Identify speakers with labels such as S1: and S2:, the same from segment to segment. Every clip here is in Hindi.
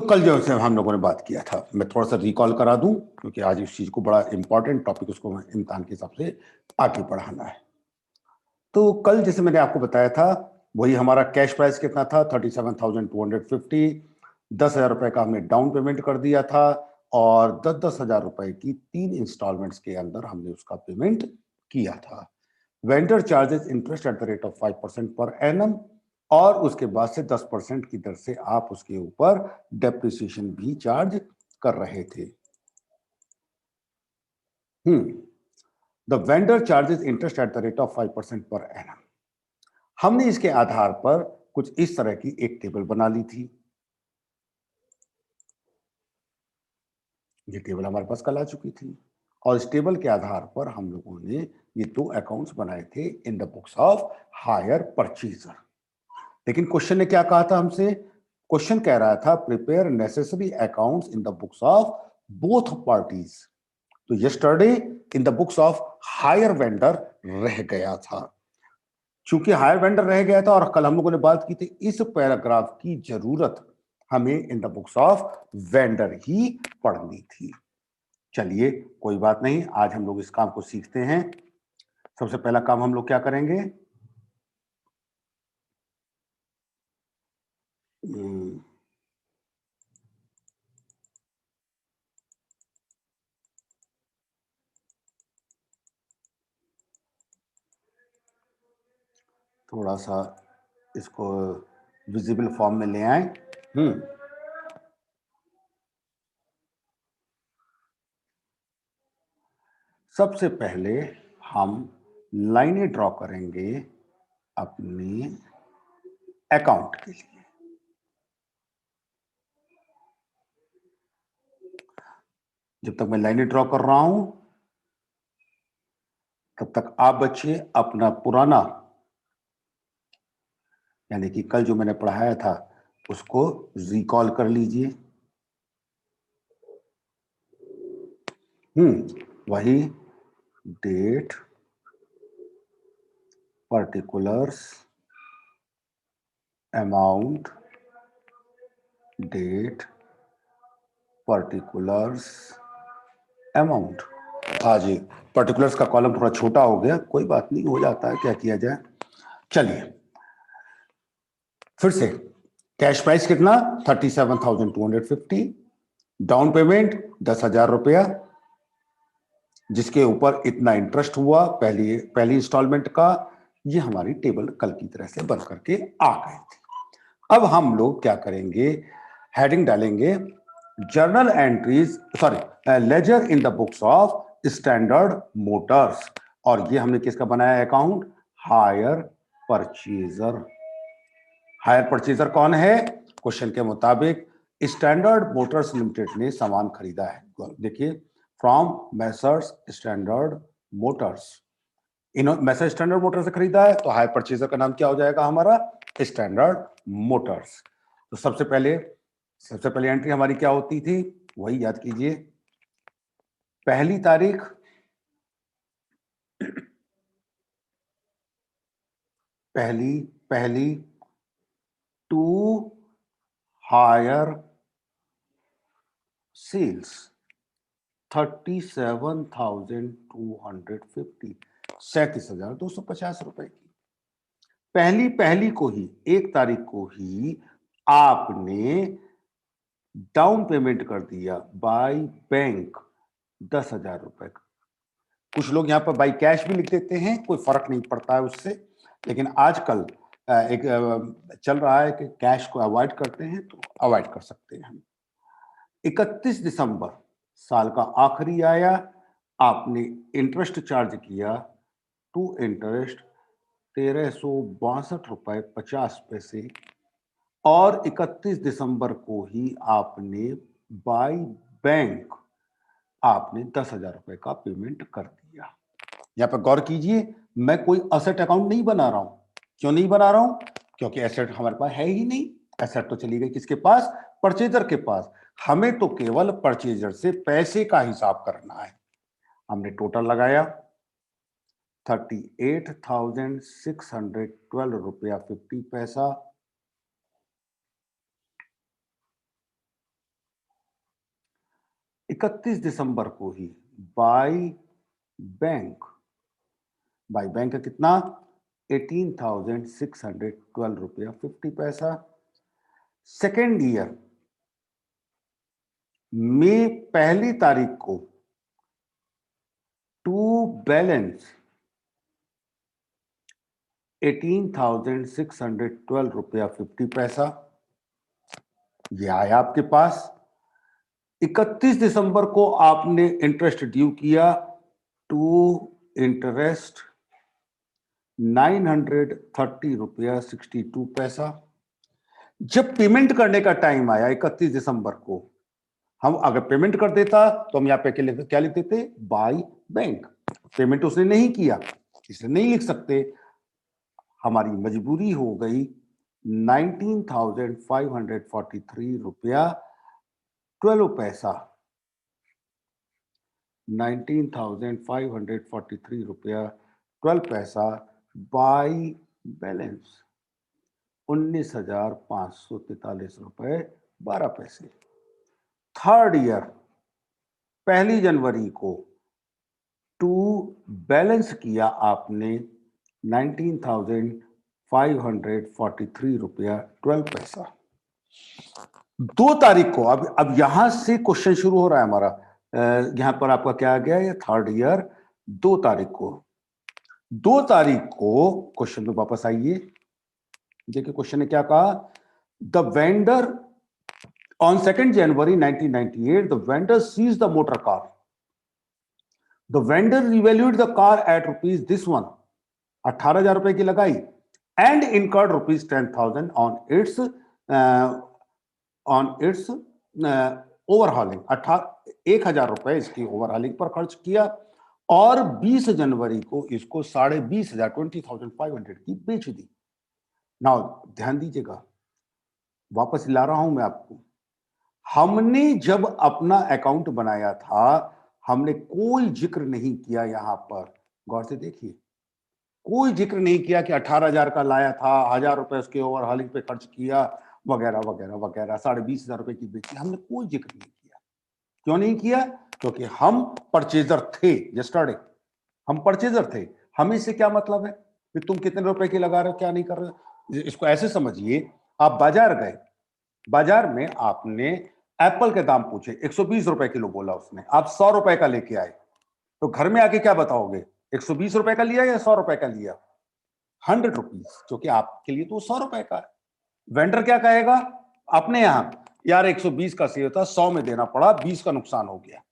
S1: तो कल जो से हम लोगों ने बात किया था, मैं थोड़ा सा रिकॉल करा दूं क्योंकि आज इस चीज को बड़ा इंपॉर्टेंट टॉपिक, उसको इम्तिहान के हिसाब से आगे बढ़ाना है। तो कल जैसे मैंने आपको बताया था, वही हमारा कैश प्राइस कितना था, 37,250। 10,000 रुपए का हमने डाउन पेमेंट कर दिया था और 10,000 रुपए की 3 इंस्टॉलमेंट्स के अंदर हमने उसका पेमेंट किया था। Vendor charges interest at the rate of 5% per annum, और उसके बाद से 10% की दर से आप उसके ऊपर डेप्रिसिएशन भी चार्ज कर रहे थे। The vendor charges interest at the rate of 5% per annum. हमने इसके आधार पर कुछ इस तरह की एक टेबल बना ली थी। ये टेबल हमारे पास कल आ चुकी थी और इस टेबल के आधार पर हम लोगों ने ये 2 अकाउंट्स बनाए थे in the books of hire purchaser. लेकिन क्वेश्चन ने क्या कहा था हमसे? क्वेश्चन कह रहा था prepare necessary accounts in the books of both parties. तो yesterday in the books of hire vendor रह गया था। चूंकि हायर वेंडर रह गया था और कल हम लोगों ने बात की थी, इस पैराग्राफ की जरूरत हमें in the books of vendor ही पढ़नी थी। चलिए कोई बात नहीं, आज हम लोग इस काम को सीखते हैं। सबसे पहला काम हम लोग क्या करेंगे? थोड़ा सा इसको विजिबल फॉर्म में ले आए। सबसे पहले हम लाइनें ड्रॉ करेंगे अपने अकाउंट के लिए। जब तक मैं लाइनें ड्रॉ कर रहा हूं तब तक आप बच्चे अपना पुराना, यानी कि कल जो मैंने पढ़ाया था उसको रिकॉल कर लीजिए। वही date, particulars, amount, date, particulars, amount. हाँ जी, पर्टिकुलर्स का कॉलम थोड़ा छोटा हो गया, कोई बात नहीं, हो जाता है, क्या किया जाए। चलिए फिर से, कैश प्राइस कितना? 37,250। डाउन पेमेंट 10,000 रुपया, जिसके ऊपर इतना इंटरेस्ट हुआ पहली इंस्टॉलमेंट का। ये हमारी टेबल कल की तरह से बन करके आ गई थी। अब हम लोग क्या करेंगे? हेडिंग डालेंगे journal entries, sorry ledger in the books of standard motors. और ये हमने किसका बनाया account? Hire purchaser. Hire purchaser कौन है? क्वेश्चन के मुताबिक स्टैंडर्ड मोटर्स लिमिटेड ने सामान खरीदा है। देखिए, फ्रॉम मैसर्स स्टैंडर्ड मोटर्स। इन्होंने मैसर्स स्टैंडर्ड मोटर से खरीदा है, तो हायर परचेजर का नाम क्या हो जाएगा हमारा? Standard Motors. तो सबसे पहले एंट्री हमारी क्या होती थी? वही याद कीजिए, पहली तारीख पहली टू हायर सेल्स 37,250, 37,250 रुपए की। पहली को ही, 1 तारीख को ही आपने डाउन पेमेंट कर दिया बाय बैंक 10,000 रुपए का। कुछ लोग यहां पर बाई कैश भी लिख देते हैं, कोई फर्क नहीं पड़ता है उससे, लेकिन आजकल एक चल रहा है कि कैश को अवॉइड करते हैं, तो अवॉइड कर सकते हैं हम। 31 दिसंबर साल का आखिरी आया, आपने इंटरेस्ट चार्ज किया टू इंटरेस्ट 1,362.50 रुपए, और 31 दिसंबर को ही आपने बाय बैंक आपने 10,000 रुपए का पेमेंट कर दिया। यहां पर गौर कीजिए, मैं कोई असेट अकाउंट नहीं बना रहा हूं। क्यों नहीं बना रहा हूं? क्योंकि एसेट हमारे पास है ही नहीं। एसेट तो चली गई किसके पास? परचेजर के पास। हमें तो केवल परचेजर से पैसे का हिसाब करना है। हमने टोटल लगाया 38,612 रुपया 50 पैसा, 31 दिसंबर को ही बाय बैंक, बाय बैंक का कितना 18,612 रुपया 50 पैसा। सेकेंड ईयर मई पहली तारीख को टू बैलेंस 18,612 रुपया 50 पैसा, ये आया आपके पास। 31 दिसंबर को आपने इंटरेस्ट ड्यू किया टू इंटरेस्ट 930 रुपया 62 पैसा। जब पेमेंट करने का टाइम आया 31 दिसंबर को, हम अगर पेमेंट कर देता तो हम यहां पे क्या लिख देते, बाय बैंक। पेमेंट उसने नहीं किया इसलिए नहीं लिख सकते, हमारी मजबूरी हो गई 19,543 रुपया 12 पैसा, 19,543 रुपया 12 पैसा बाय बैलेंस 19,543 रुपए 12 पैसे। थर्ड ईयर पहली जनवरी को टू बैलेंस किया आपने 19,543 रुपया 12 पैसा। 2 तारीख को, अब यहां से क्वेश्चन शुरू हो रहा है हमारा। यहां पर आपका क्या आ गया, ये थर्ड ईयर 2 तारीख को। 2 तारीख को क्वेश्चन में वापस आइए, देखिए क्वेश्चन ने क्या कहा। The vendor on 2 January 1998 the vendor seize the motor car, the vendor revalued the car at rupees this one, 18,000 रुपए की लगाई, and incurred rupees 10,000 on its overhauling, 1,000 रुपए इसकी ओवरहॉलिंग पर खर्च किया, और 20 जनवरी को इसको 20,500 20,500 की बेच दी। नाउ ध्यान दीजिएगा, वापस ला रहा हूं मैं आपको। हमने जब अपना अकाउंट बनाया था हमने कोई जिक्र नहीं किया, यहां पर गौर से देखिए, कोई जिक्र नहीं किया कि 18,000 का लाया था, 1,000 रुपए उसके ओवरहॉलिंग पे खर्च किया वगैरह वगैरह वगैरह, 20,500 रुपए की बेची, हमने कोई जिक्र नहीं किया। क्यों नहीं किया? क्योंकि हम परचेजर थे, यस्टरडे हम परचेजर थे। हमें से क्या मतलब है कि तुम कितने रुपए की लगा रहे हो, क्या नहीं कर रहे हो। इसको ऐसे समझिए, आप बाजार गए, बाजार में आपने एप्पल के दाम पूछे, 120 रुपए किलो बोला उसने, आप 100 रुपए का लेके आए, तो घर में आके क्या बताओगे, 120 रुपए का लिया या 100 रुपए का लिया? 100 रुपीज, क्योंकि आपके लिए तो 100 रुपए का है। वेंडर क्या कहेगा अपने यहां, यार 120 का सेव था, 100 में देना पड़ा, 20 का नुकसान हो गया।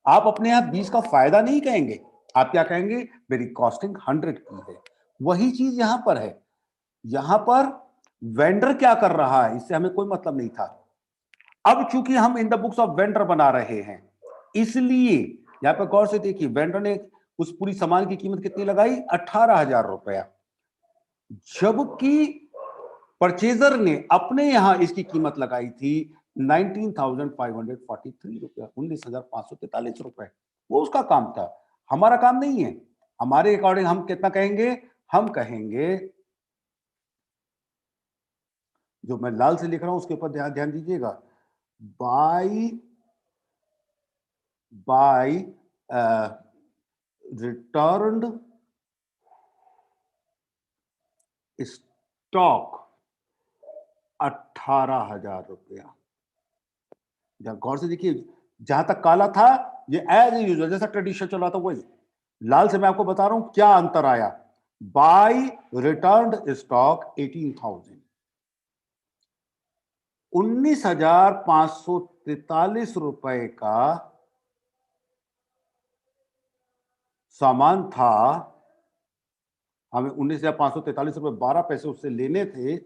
S1: आप अपने यहां 20 का फायदा नहीं कहेंगे, आप क्या कहेंगे, मेरी कॉस्टिंग 100 की है। वही चीज यहां पर है। यहां पर वेंडर क्या कर रहा है, इससे हमें कोई मतलब नहीं था। अब चूंकि हम इन द बुक्स ऑफ वेंडर बना रहे हैं, इसलिए यहां पर गौर से देखिए, वेंडर ने उस पूरी सामान की कीमत कितनी लगाई, 18,000 रुपया, जबकि परचेजर ने अपने यहां इसकी कीमत लगाई थी 19,543 रुपया, 19,543 रुपए। वो उसका काम था, हमारा काम नहीं है। हमारे अकॉर्डिंग हम कितना कहेंगे, हम कहेंगे, जो मैं लाल से लिख रहा हूं उसके ऊपर ध्यान दीजिएगा, बाय रिटर्न्ड स्टॉक 18,000 रुपया। गौर से देखिए, जहां तक काला था ये एज यूजुअल जैसा ट्रेडिशन चल रहा था वही, लाल से मैं आपको बता रहा हूं क्या अंतर आया। बाय रिटर्न्ड स्टॉक 18,000, 19,543 रुपए का सामान था, हमें 19,543 रुपए 12 पैसे उससे लेने थे,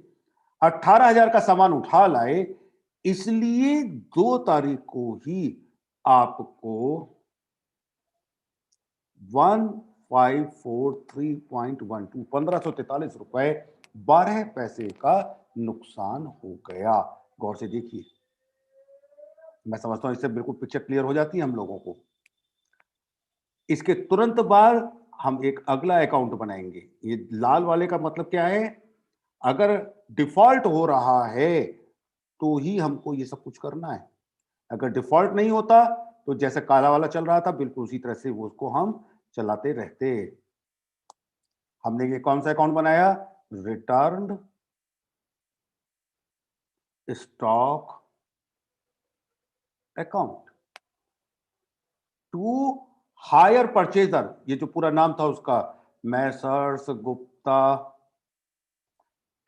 S1: 18,000 का सामान उठा लाए, इसलिए 2 तारीख को ही आपको 1543.12 1543 रुपए 12 पैसे का नुकसान हो गया। गौर से देखिए, मैं समझता हूं इससे बिल्कुल पिक्चर क्लियर हो जाती है हम लोगों को। इसके तुरंत बाद हम एक अगला अकाउंट बनाएंगे। ये लाल वाले का मतलब क्या है, अगर डिफॉल्ट हो रहा है तो ही हमको ये सब कुछ करना है, अगर डिफॉल्ट नहीं होता तो जैसे काला वाला चल रहा था बिल्कुल उसी तरह से वो उसको हम चलाते रहते। हमने ये कौन सा अकाउंट बनाया? Return stock account to hire purchaser. ये जो पूरा नाम था उसका, मैसर्स गुप्ता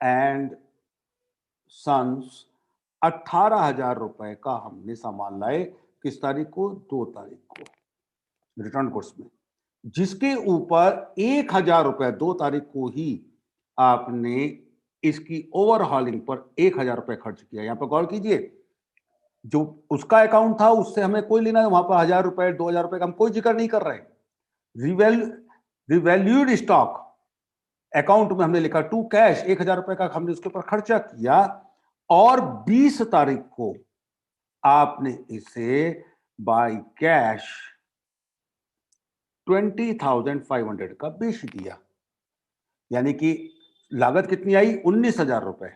S1: एंड सन्स, 18,000 रुपए का हमने सामान लाए। किस तारीख को? 2 तारीख को रिटर्न कोर्स में, जिसके ऊपर 1,000 रुपए 2 तारीख को ही आपने इसकी ओवरहॉलिंग पर 1,000 रुपए खर्च किया। यहां पर गौर कीजिए, जो उसका अकाउंट था उससे हमें कोई लेना है, वहां पर 1,000 रुपए 2,000 रुपए का हम कोई जिक्र नहीं कर रहे। रिवैल्यूड स्टॉक अकाउंट में हमने लिखा टू कैश, 1,000 रुपए का हमने उसके ऊपर खर्चा किया, और 20 तारीख को आपने इसे बाय कैश 20,500 का बेच दिया। यानी कि लागत कितनी आई? 19,000 रुपए,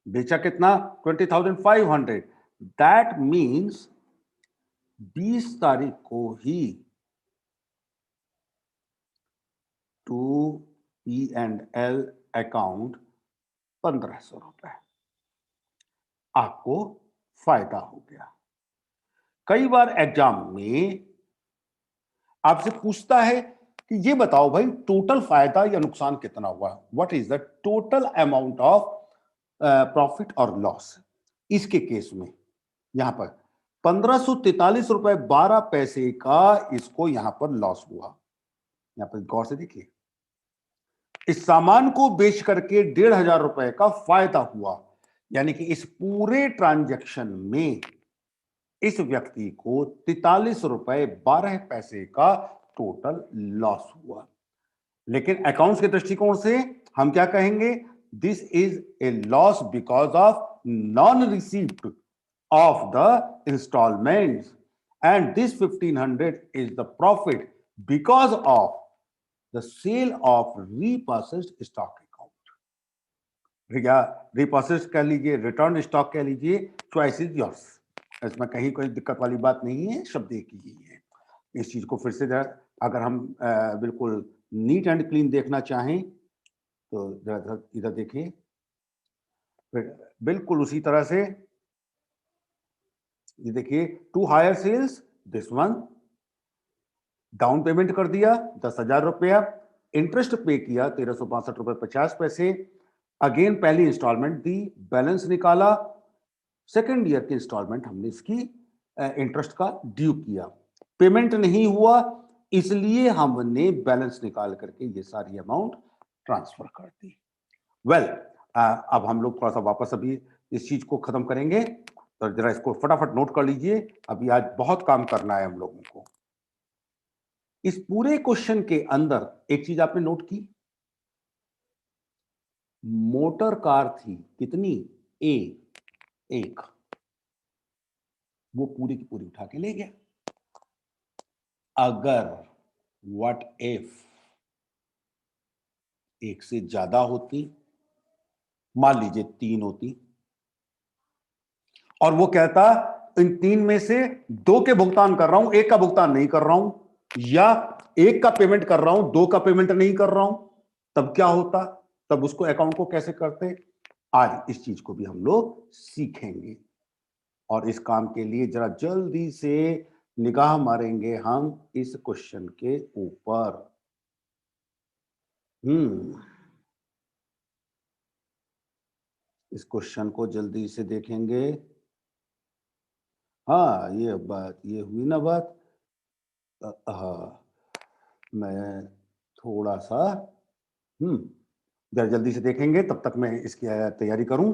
S1: बेचा कितना? 20,500। दैट मीन्स 20 तारीख को ही टू P&L अकाउंट 1,500 रुपए आपको फायदा हो गया। कई बार एग्जाम में आपसे पूछता है कि ये बताओ भाई टोटल फायदा या नुकसान कितना हुआ, what is the total amount of profit और लॉस। इसके केस में यहां पर 1,543 रुपए 12 पैसे का इसको यहां पर लॉस हुआ। यहां पर गौर से देखिए, इस सामान को बेच करके 1,500 रुपए का फायदा हुआ। यानी कि इस पूरे ट्रांजैक्शन में इस व्यक्ति को 43 रुपए 12 पैसे का टोटल लॉस हुआ। लेकिन अकाउंट्स के दृष्टिकोण से हम क्या कहेंगे? This is a loss because of non receipt of the installments, and this 1,500 is the profit because of the sale of repurchased stock account. या रीपर्चेस्ड कह लीजिए, रिटर्न स्टॉक कह लीजिए, चॉइस इज योर्स। इसमें कहीं कोई दिक्कत वाली बात नहीं है, शब्द एक ही है। इस चीज को फिर से अगर हम बिल्कुल नीट एंड क्लीन देखना चाहें तो जरा इधर देखिए, फिर बिल्कुल उसी तरह से ये देखिए, to hire sales, this one down payment कर दिया 10,000 रुपया, इंटरेस्ट पे किया 1,362 रुपए 50 पैसे, अगेन पहली इंस्टॉलमेंट दी, बैलेंस निकाला, सेकेंड ईयर की इंस्टॉलमेंट हमने इसकी इंटरेस्ट का ड्यू किया, पेमेंट नहीं हुआ, इसलिए हमने बैलेंस निकाल करके ये सारी अमाउंट ट्रांसफर कर दी। वेल, अब हम लोग थोड़ा सा वापस अभी इस चीज को खत्म करेंगे, तो जरा इसको फटाफट नोट कर लीजिए, अभी आज बहुत काम करना है हम लोगों को। इस पूरे क्वेश्चन के अंदर एक चीज आपने नोट की, मोटर कार थी कितनी? एक, वो पूरी की पूरी उठा के ले गया। अगर व्हाट इफ एक से ज्यादा होती, मान लीजिए 3 होती, और वो कहता इन 3 में से 2 के भुगतान कर रहा हूं, 1 का भुगतान नहीं कर रहा हूं, या 1 का पेमेंट कर रहा हूं 2 का पेमेंट नहीं कर रहा हूं, तब क्या होता? तब उसको अकाउंट को कैसे करते? आज इस चीज को भी हम लोग सीखेंगे, और इस काम के लिए जरा जल्दी से निगाह मारेंगे हम इस क्वेश्चन के ऊपर। इस क्वेश्चन को जल्दी से देखेंगे। हाँ, ये बात, ये हुई ना बात। हाँ, मैं थोड़ा सा जरा जल्दी से देखेंगे, तब तक मैं इसकी तैयारी करूं।